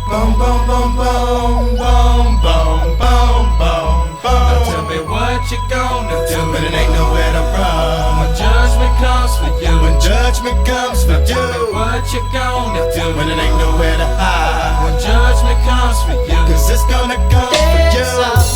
Boom, boom, boom, boom, boom, boom, boom, boom, boom. Now tell me what you gonna do when it ain't nowhere to run. When judgment comes for you. When judgment comes for you. Tell me what you gonna do when it ain't nowhere to hide. When judgment comes for you. Cause it's gonna come for you.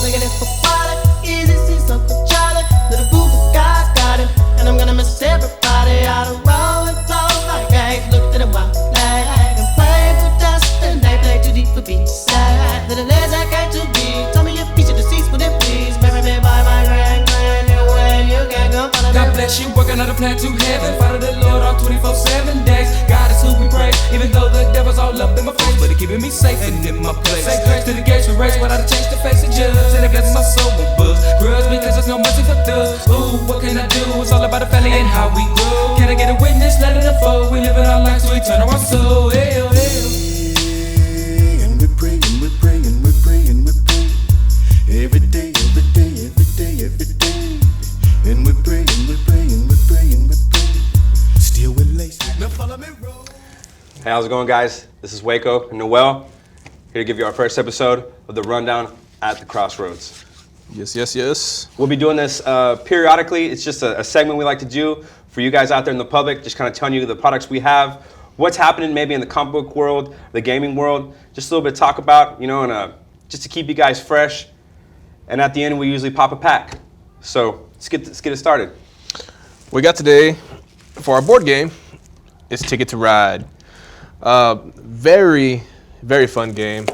Looking at for water, easy see something Charlie. Little boo guy got him, and I'm gonna miss everybody. Out of roll and flow like I ain't looked at a while. Like and play for dust and they play too deep for beachside. Little legs I got to be. Tell me your feature deceased, would it please? Marry me by my grand new way. You can't go follow God bless you, working on a plan to heaven. Follow the Lord all 24/7 days. God is who we praise, even though the devil's all up in my face, but he keeping me safe and in my place. Say grace to the gates we race, without a change to face the judge. And it blesses my soul with books. Grudge because there's no mercy for thugs. Ooh, what can I do? It's all about the family and how we grow. Can I get a witness? Let it unfold. We live in our lives, so we turn our soul. Hell, hell. And we're praying, we're praying, we're praying, we're praying. Every day, every day, every day, every day. And we're praying, we're praying, we're praying, we're praying. Still with lace. Now follow me, roll. Hey, how's it going, guys? This is Waco and Noel, here to give you our first episode of the Rundown at the Crossroads. Yes. We'll be doing this periodically. It's just a segment we like to do for you guys out there in the public, just kind of telling you the products we have, what's happening maybe in the comic book world, the gaming world, just a little bit to talk about, and just to keep you guys fresh. And at the end, we usually pop a pack. So let's get it started. We got today for our board game is Ticket to Ride. Very, very fun game.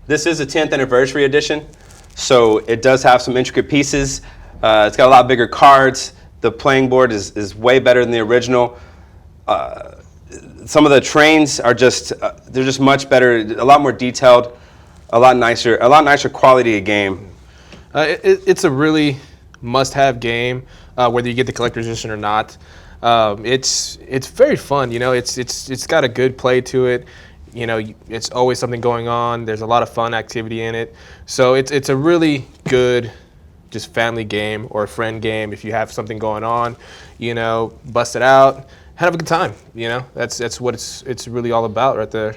This is a 10th anniversary edition, so it does have some intricate pieces. It's got a lot bigger cards. The playing board is way better than the original. Some of the trains are they're just much better, a lot more detailed, a lot nicer quality of game. It's a really must-have game, whether you get the collector's edition or not. It's very fun. It's got a good play to it. It's always something going on. There's a lot of fun activity in it. So it's a really good just family game or a friend game. If you have something going on, bust it out, have a good time. That's what it's really all about right there.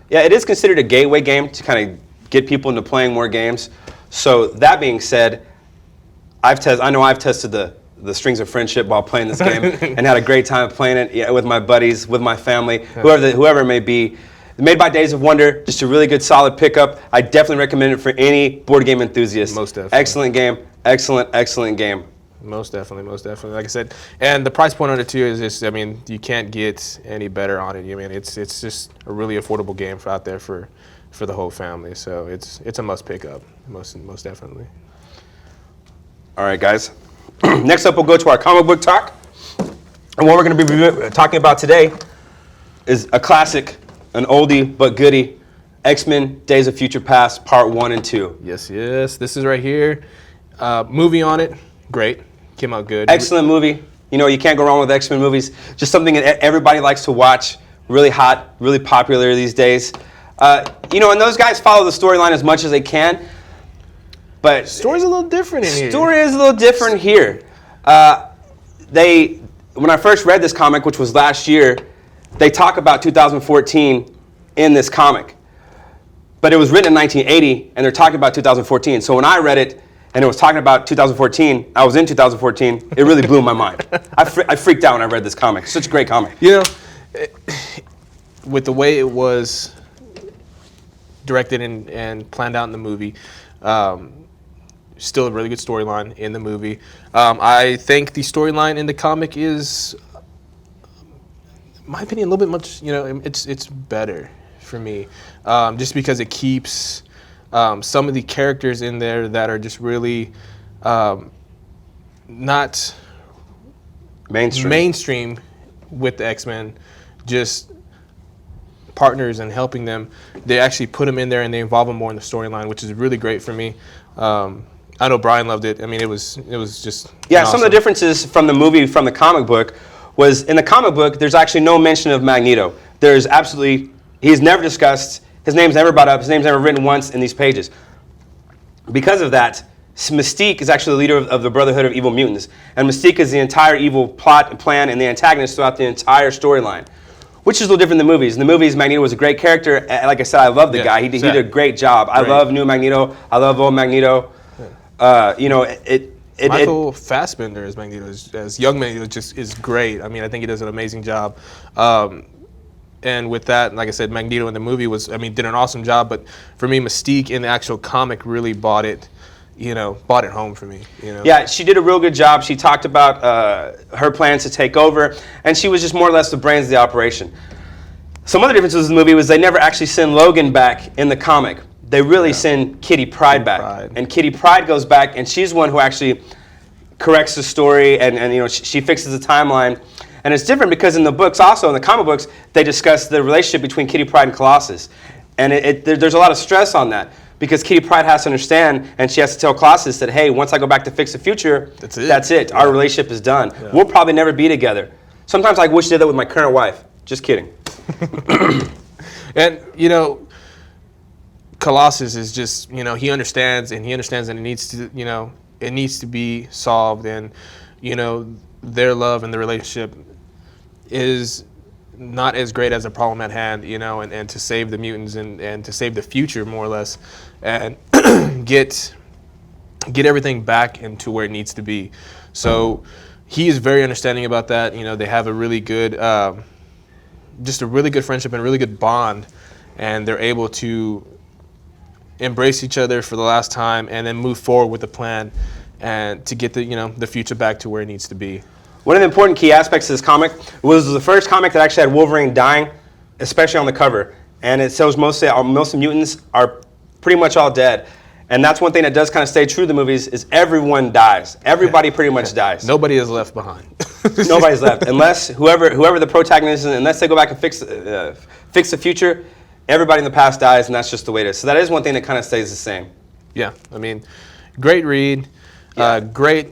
Yeah, it is considered a gateway game to kind of get people into playing more games. So that being said, I know I've tested the strings of friendship while playing this game and had a great time playing it with my buddies, with my family, whoever it may be. Made by Days of Wonder, just a really good, solid pickup. I definitely recommend it for any board game enthusiast. Most definitely. Excellent game. Excellent game. Most definitely. Like I said, and the price point on it too is just, you can't get any better on it. It's just a really affordable game out there for the whole family. So it's a must pick up, most definitely. All right, guys. Next up, we'll go to our comic book talk. And what we're going to be talking about today is a classic, an oldie but goodie, X-Men Days of Future Past Part 1 and 2. Yes. This is right here. Movie on it. Great. Came out good. Excellent movie. You can't go wrong with X-Men movies. Just something that everybody likes to watch. Really hot, really popular these days. And those guys follow the storyline as much as they can. But story's a little different in here. Story is a little different here. When I first read this comic, which was last year, they talk about 2014 in this comic. But it was written in 1980, and they're talking about 2014. So when I read it, and it was talking about 2014, I was in 2014, it really blew my mind. I freaked out when I read this comic. Such a great comic. With the way it was directed and planned out in the movie, still a really good storyline in the movie. I think the storyline in the comic is, in my opinion, a little bit much, it's better for me. Just because it keeps some of the characters in there that are just really not mainstream with the X-Men, just partners and helping them. They actually put them in there and they involve them more in the storyline, which is really great for me. I know Brian loved it. It was just yeah. awesome. Some of the differences from the movie from the comic book was in the comic book there's actually no mention of Magneto. He's never discussed. His name's never brought up. His name's never written once in these pages. Because of that, Mystique is actually the leader of the Brotherhood of Evil Mutants, and Mystique is the entire evil plot and plan and the antagonist throughout the entire storyline, Which is a little different than the movies. In the movies, Magneto was a great character. And like I said, I love the guy. He did a great job. I love new Magneto. I love old Magneto. Michael Fassbender as Magneto, as young Magneto, just is great. I mean, I think he does an amazing job. And with that, like I said, Magneto in the movie did an awesome job. But for me, Mystique in the actual comic really bought it home for me. Yeah, she did a real good job. She talked about her plans to take over, and she was just more or less the brains of the operation. Some other differences in the movie was they never actually send Logan back in the comic. They really send Kitty Pryde back. And Kitty Pryde goes back, and she's one who actually corrects the story, and she fixes the timeline. And it's different because in the books also, in the comic books, they discuss the relationship between Kitty Pryde and Colossus. And there's a lot of stress on that because Kitty Pryde has to understand, and she has to tell Colossus that, hey, once I go back to fix the future, that's it. Our relationship is done. Yeah. We'll probably never be together. Sometimes I wish I did that with my current wife. Just kidding. And, Colossus is just, he understands that it needs to be solved, and, their love and the relationship is not as great as the problem at hand, and to save the mutants and to save the future more or less, and get everything back into where it needs to be. So he is very understanding about that. They have a really good, just a really good friendship and a really good bond, and they're able to embrace each other for the last time and then move forward with a plan and to get the future back to where it needs to be. One of the important key aspects of this comic was the first comic that actually had Wolverine dying, especially on the cover. And it shows most of the mutants are pretty much all dead. And that's one thing that does kind of stay true to the movies is everyone dies. Everybody pretty much dies. Nobody is left behind. Nobody's left. Unless whoever the protagonist is, unless they go back and fix the future, everybody in the past dies, and that's just the way it is. So that is one thing that kind of stays the same. Yeah, great read, great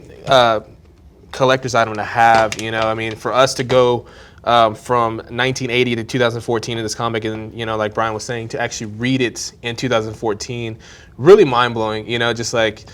collector's item to have. For us to go from 1980 to 2014 in this comic, and like Brian was saying, to actually read it in 2014, really mind blowing. Just like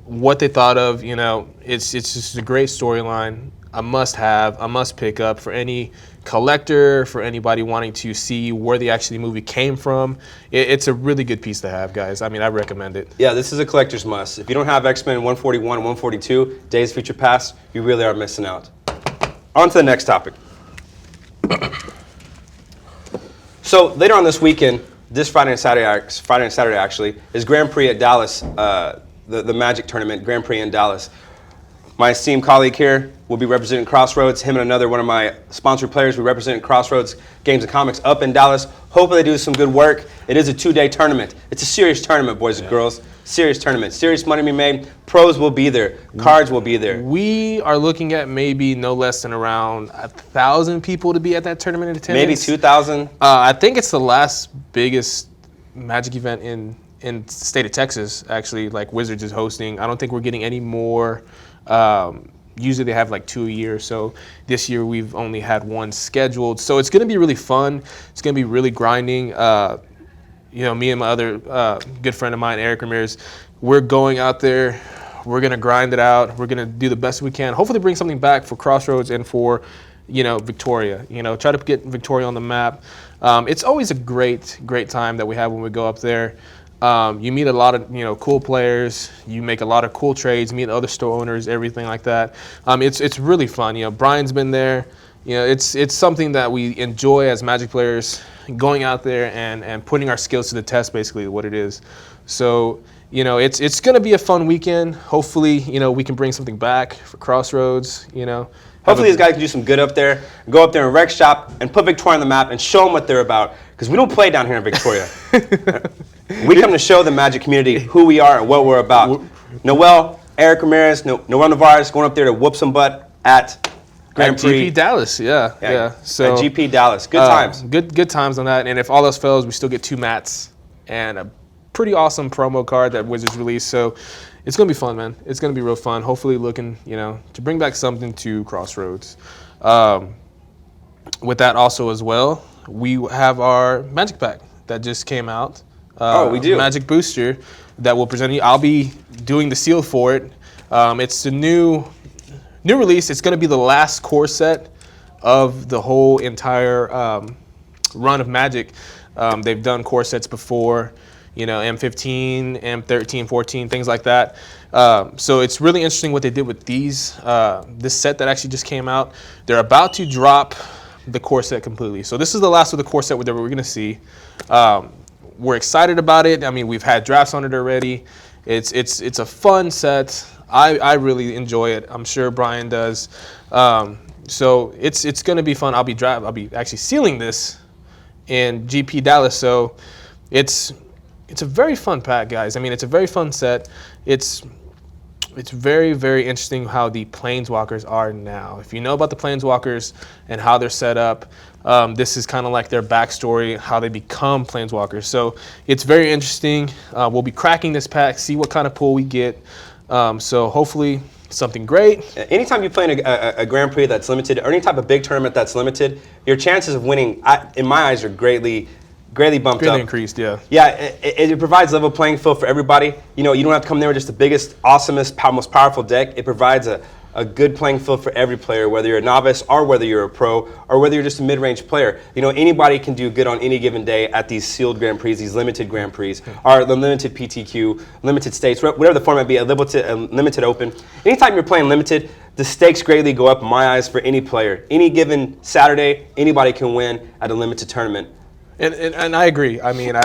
what they thought of. It's just a great storyline. A must have, a must pick up for any collector, for anybody wanting to see where the movie came from. It's a really good piece to have, guys. I recommend it. Yeah, this is a collector's must. If you don't have X-Men 141 and 142, Days of Future Past, you really are missing out. On to the next topic. So later on this weekend, this Friday and Saturday actually, is Grand Prix at Dallas, the Magic tournament, Grand Prix in Dallas. My esteemed colleague here will be representing Crossroads. Him and another one of my sponsored players will be representing Crossroads Games and Comics up in Dallas. Hopefully they do some good work. It is a 2-day tournament. It's a serious tournament, boys and girls. Serious tournament. Serious money to be made. Pros will be there. Cards will be there. We are looking at maybe no less than around 1,000 people to be at that tournament in attendance. Maybe 2,000. I think it's the last biggest Magic event in the state of Texas, actually, like Wizards is hosting. I don't think we're getting any more. Usually they have like 2 a year, so this year we've only had one scheduled. So it's going to be really fun. It's going to be really grinding. Me and my other good friend of mine, Eric Ramirez, we're going out there. We're going to grind it out. We're going to do the best we can. Hopefully bring something back for Crossroads and for, Victoria. Try to get Victoria on the map. It's always a great time that we have when we go up there. You meet a lot of cool players. You make a lot of cool trades. Meet other store owners, everything like that. It's really fun. Brian's been there. It's something that we enjoy as Magic players, going out there and putting our skills to the test. Basically, what it is. So it's going to be a fun weekend. Hopefully, we can bring something back for Crossroads. Hopefully, these guys can do some good up there. Go up there and wreck shop and put Victoria on the map and show them what they're about. Because we don't play down here in Victoria. We come to show the Magic community who we are and what we're about. Noel, Eric Ramirez, Noel Navarez going up there to whoop some butt at Grand Prix. GP Dallas, yeah. So at GP Dallas, good times. Good times on that. And if all else fails, we still get 2 mats and a pretty awesome promo card that Wizards released. So it's gonna be fun, man. It's gonna be real fun. Hopefully, looking to bring back something to Crossroads. With that also as well, we have our Magic Pack that just came out. We do. Magic Booster that we'll present you. I'll be doing the seal for it. It's the new release. It's going to be the last core set of the whole entire run of Magic. They've done core sets before, M15, M13, 14, things like that. So it's really interesting what they did with this set that actually just came out. They're about to drop the core set completely. So this is the last of the core set that we're going to see. We're excited about it. I mean, we've had drafts on it already. It's a fun set. I really enjoy it. I'm sure Brian does. So it's going to be fun. I'll be actually sealing this in GP Dallas. So it's a very fun pack, guys. I mean, it's a very fun set. It's very, very interesting how the Planeswalkers are now. If you know about the Planeswalkers and how they're set up, this is kind of like their backstory, how they become Planeswalkers. So it's very interesting. We'll be cracking this pack, see what kind of pull we get. So hopefully something great. Anytime you play in a Grand Prix that's limited, or any type of big tournament that's limited, your chances of winning, in my eyes, are greatly bumped up. Increased, yeah. Yeah, it provides level playing field for everybody. You don't have to come there with just the biggest, awesomest, most powerful deck. It provides a good playing field for every player, whether you're a novice or whether you're a pro or whether you're just a mid-range player. Anybody can do good on any given day at these sealed Grand Prix, these limited Grand Prix, or the limited PTQ, limited states, whatever the format be, a limited open. Anytime you're playing limited, the stakes greatly go up in my eyes for any player. Any given Saturday, anybody can win at a limited tournament. And I agree. I mean,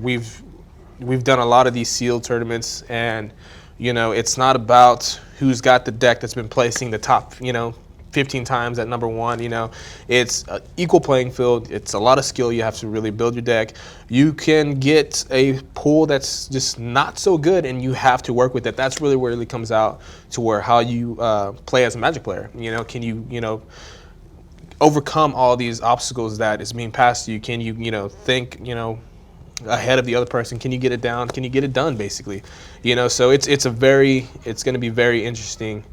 we've done a lot of these sealed tournaments, and it's not about who's got the deck that's been placing the top 15 times at number one. It's an equal playing field. It's a lot of skill. You have to really build your deck. You can get a pool that's just not so good, and you have to work with it. That's really where it really comes out to where how you play as a Magic player. Can you overcome all these obstacles that is being passed to you? Can you think ahead of the other person? Can you get it down? Can you get it done, basically? So it's going to be very interesting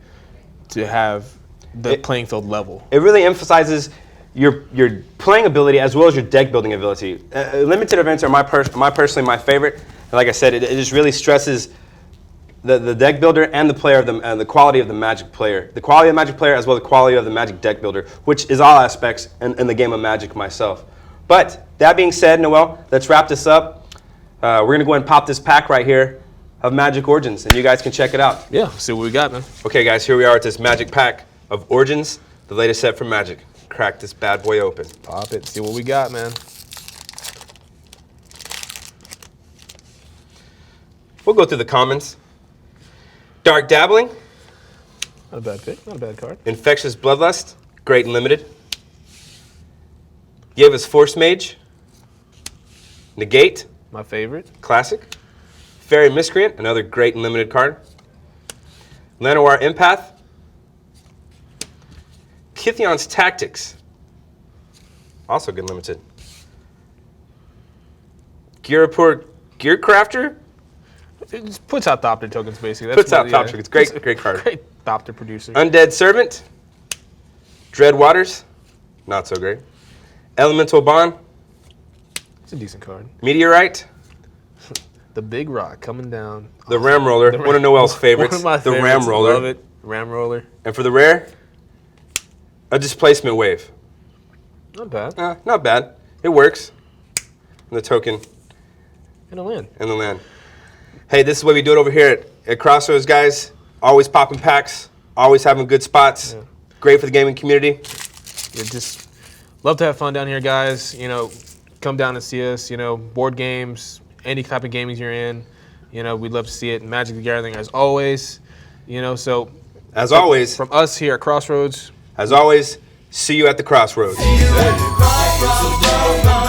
to have the playing field level. It really emphasizes your playing ability as well as your deck building ability. Limited events are personally my favorite. And like I said, it just really stresses the deck builder and the player and the quality of the Magic player. The quality of the Magic player as well as the quality of the Magic deck builder, which is all aspects in the game of Magic myself. But that being said, Noel, let's wrap this up. We're going to go ahead and pop this pack right here of Magic Origins, and you guys can check it out. Yeah, see what we got, man. Okay, guys, here we are at this Magic pack of Origins, the latest set from Magic. Crack this bad boy open. Pop it, see what we got, man. We'll go through the commons. Dark Dabbling. Not a bad pick, not a bad card. Infectious Bloodlust, great and limited. Gave us Force Mage. Negate, my favorite. Classic. Fairy Miscreant, another great and limited card. Llanowar Empath. Kithion's Tactics, also good and limited. Girapur Gearcrafter. It just puts out Thopter tokens, basically. Puts out Thopter tokens. Great card. Great Thopter producer. Undead Servant. Dread Waters, not so great. Elemental Bond. It's a decent card. Meteorite. The Big Rock coming down. The Ram Roller, one of Noel's favorites. One of my favorites. Ram Roller. Love it. Ram Roller. And for the rare, a Displacement Wave. Not bad. Not bad. It works. And the token. And a land. And the land. Hey, this is what we do it over here at Crossroads, guys. Always popping packs. Always having good spots. Yeah. Great for the gaming community. Yeah, just love to have fun down here, guys. Come down and see us. Board games, any type of gaming you're in. We'd love to see it. Magic the Gathering, as always. So as always, from us here at Crossroads. As always, see you at the Crossroads. See you at the Crossroads.